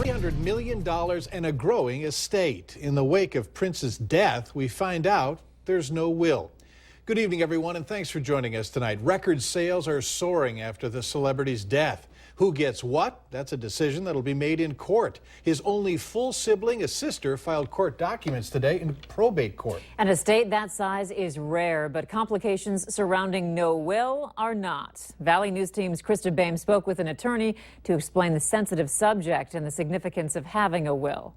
$300 million and a growing estate. In the wake of Prince's death, we find out there's no will. Good evening, everyone, and thanks for joining us tonight. Record sales are soaring after the celebrity's death. Who gets what? That's a decision that'll be made in court. His only full sibling, a sister, filed court documents today in probate court. An estate that size is rare, but complications surrounding no will are not. Valley News Team's Krista Baim spoke with an attorney to explain the sensitive subject and the significance of having a will.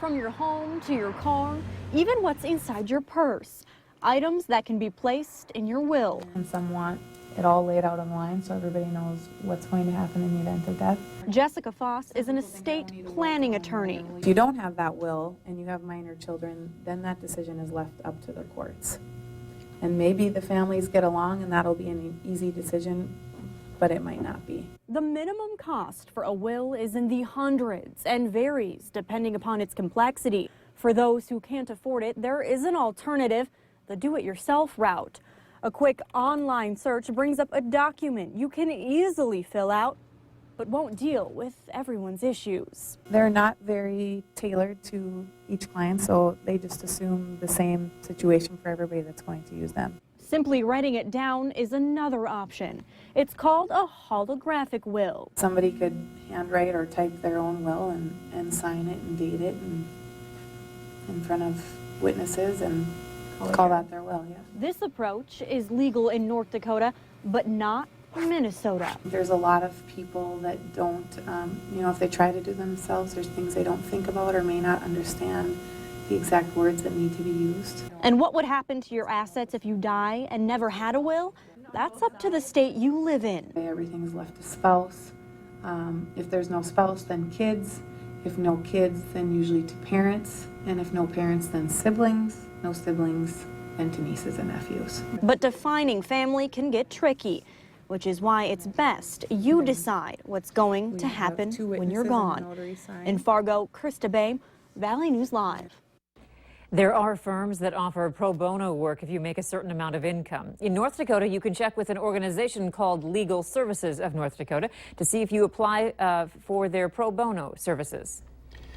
From your home to your car, even what's inside your purse. Items that can be placed in your will. And some want it all laid out on the line so everybody knows what's going to happen in the event of death. Jessica Foss is an estate planning attorney. If you don't have that will and you have minor children, then that decision is left up to the courts. And maybe the families get along and that'll be an easy decision, but it might not be. The minimum cost for a will is in the hundreds and varies depending upon its complexity. For those who can't afford it, there is an alternative, the do-it-yourself route. A quick online search brings up a document you can easily fill out, but won't deal with everyone's issues. They're not very tailored to each client, so they just assume the same situation for everybody that's going to use them. Simply writing it down is another option. It's called a holographic will. Somebody could handwrite or type their own will and sign it and date it and in front of witnesses and call that their will, yeah. This approach is legal in North Dakota, but not Minnesota. There's a lot of people that don't, if they try to do themselves, there's things they don't think about or may not understand the exact words that need to be used. And what would happen to your assets if you die and never had a will? That's up to the state you live in. Everything's left to spouse. If there's no spouse, then kids. If no kids, then usually to parents. And if no parents, then siblings. No siblings, then to nieces and nephews. But defining family can get tricky, which is why it's best you decide what's going to happen when you're gone. In Fargo, Krista Baim, Valley News Live. There are firms that offer pro bono work if you make a certain amount of income. In North Dakota, you can check with an organization called Legal Services of North Dakota to see if you apply for their pro bono services.